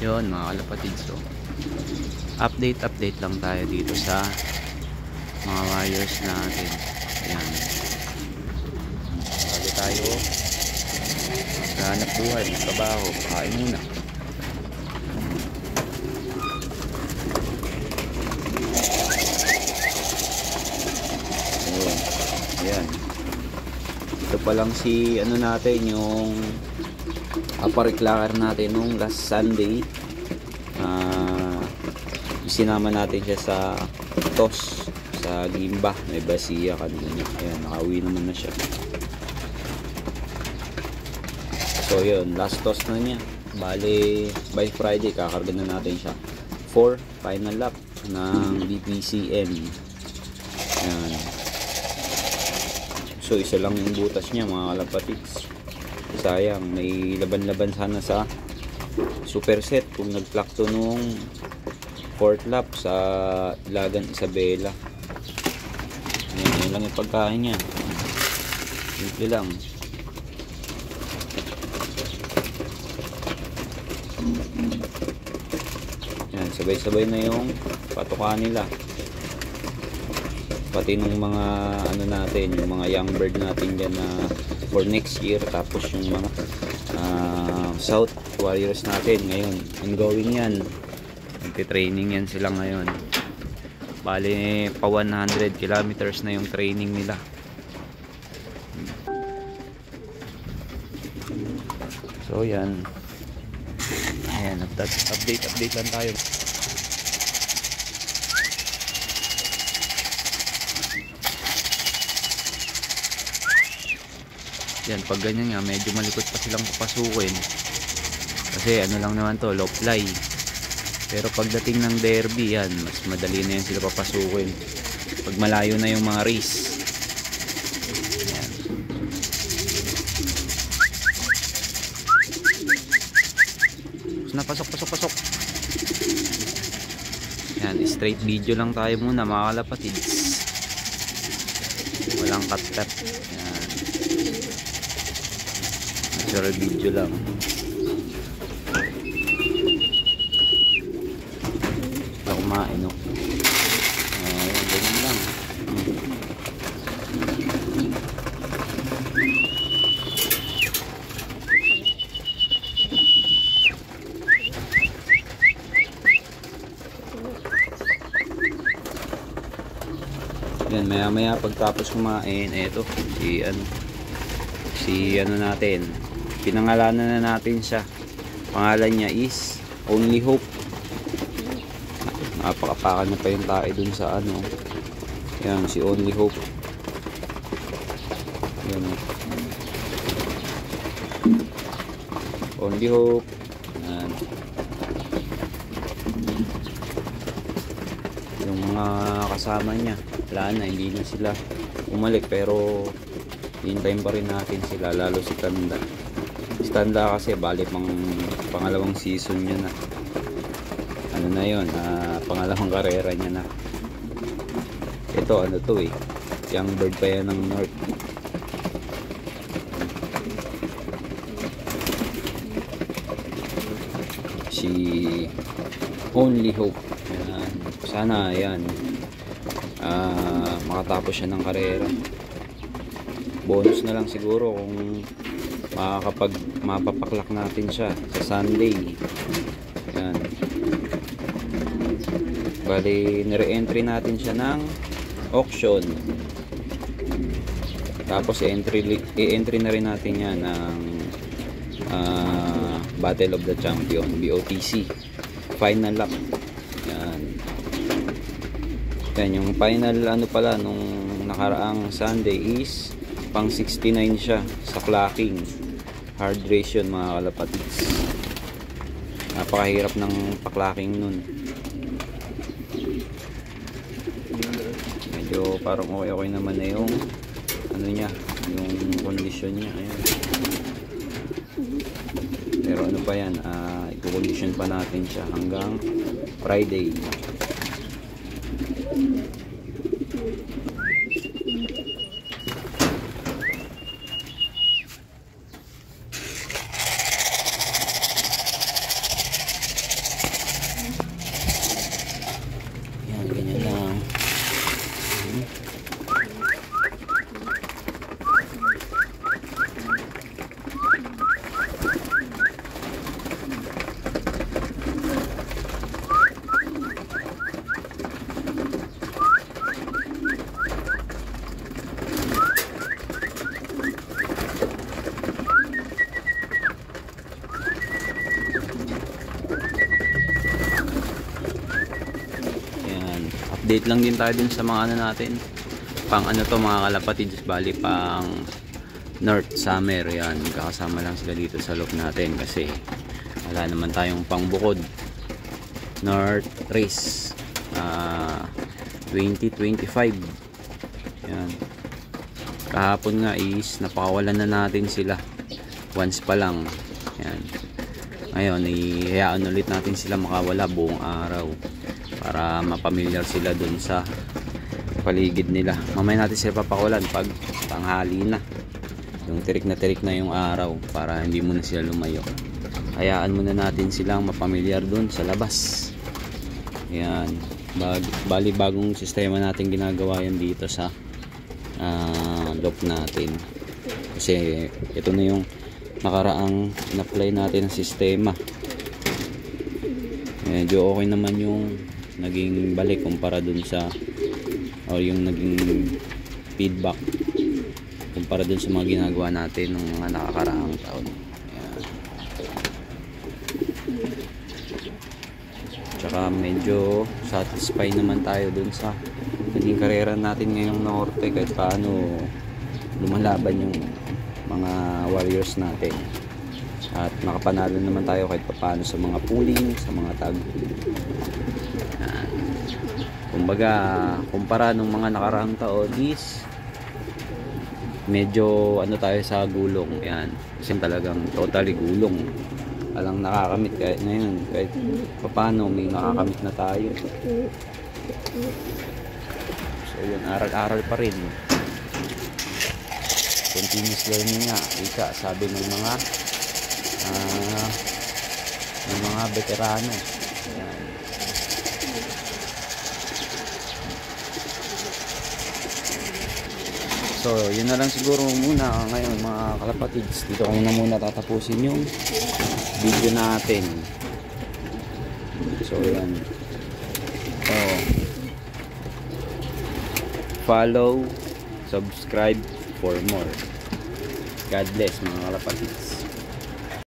Yun mga kalapatid, so update lang tayo dito sa mga wires natin. Ayan, bago tayo hanap buhay, trabaho, kain muna. Ayan, ito pa lang si ano natin, yung apariklaker natin nung last Sunday. Sinama natin siya sa TOS sa Limba, may basiya kanina. Ayan, nakauwi naman na siya. So yun, last TOS na niya. Bale, by Friday kakarga na natin siya for final lap ng DPCM. Ayan. So isa lang yung butas niya mga kalapatids. Sayang, may laban-laban sana sa superset kung nag-clock to nung 4th lap sa Ilagan Isabela. Ayan, yun lang yung pagkain niya. Simple lang. Ayan, sabay-sabay na yung patukan nila. Pati nung mga ano natin, yung mga young bird natin dyan na for next year, tapos yung mga South Warriors natin ngayon, ongoing yan, nagtitraining yan sila ngayon. Bali pa 100 kilometers na yung training nila. So yan, ayan, update lang tayo. Yan, pag ganyan nga, medyo malikot pa silang papasukin. Kasi ano lang naman to, low fly. Pero pagdating ng derby, yan, mas madali na yan sila papasukin. Pag malayo na yung mga race. Yan. Pasok. Yan, straight video lang tayo muna mga kalapatids. Walang cut. Yan. Natural video lang. Kumain, no? Ayan, ganyan lang. Yan, maya pagtapos kumain, eto si ano natin, pinangalanan na natin siya. Pangalan niya is Only Hope. Napakapakan na pa yung tae dun sa ano. Yan, si Only Hope. Yan. Only Hope. Yan. Yung mga kasama niya, wala na, hindi na sila umalik, pero hintayin pa rin natin sila, lalo si Tanda kasi bali pangalawang season niya na. Ano na yun, pangalawang karera niya na. Ito ano to young bird pa yan ng North. Si Only Hope. Yan. Sana yan makatapos siya ng karera. Bonus na lang siguro kung mapapaklak natin siya sa Sunday. Yan. Bali, nire-entry natin siya ng auction. Tapos i-entry na rin natin yan ng Battle of the Champion, BOTC final lap. Yan. Yan, yung final ano pala nung nakaraang Sunday is pang 69 siya sa clocking. Hard race yun mga kalapatids. Napakahirap ng pa-clocking nun. Medyo parang okay naman na yung ano niya, yung condition niya. Ayan. Pero ano pa yan, i-condition pa natin siya hanggang Friday. update lang din tayo dun sa mga ano natin. Pang ano to mga kalapatids, bali pang North Summer. Yan, kakasama lang sila dito sa loop natin kasi wala naman tayong pang bukod. North Race 2025. Yan. Kahapon nga is napakawalan na natin sila once pa lang. Yan. Ngayon ihayaan ulit natin sila makawala buong araw para mapamilyar sila dun sa paligid nila. Mamaya natin sila papakulan pag tanghali na, yung tirik na yung araw, para hindi muna sila lumayo. Hayaan muna natin silang mapamilyar dun sa labas. Yan. Bali bagong sistema natin ginagawa yan dito sa loop natin, kasi ito na yung nakaraang in-apply natin ng sistema. Medyo okay naman yung naging balik kumpara dun sa, o yung naging feedback kumpara dun sa mga ginagawa natin ng mga nakakaraang taon. Ayan. Tsaka medyo satisfied naman tayo dun sa naging karera natin ngayong norte, kahit paano lumalaban yung mga warriors natin at nakapanalo naman tayo kahit paano sa mga pooling, sa mga tag. Kumbaga kumpara nung mga nakaraang taon is medyo ano tayo sa gulong. Yan, kasi talagang totally gulong, walang nakakamit. Kahit ngayon kahit paano may nakakamit na tayo. So yun, aral-aral pa rin, continuous learning nga ika sabi ng mga veterano. Ayan. So yun na lang siguro muna ngayon mga kalapatids. Dito ko muna tatapusin yung video natin. So yan, follow, subscribe for more. God bless mga kalapatids.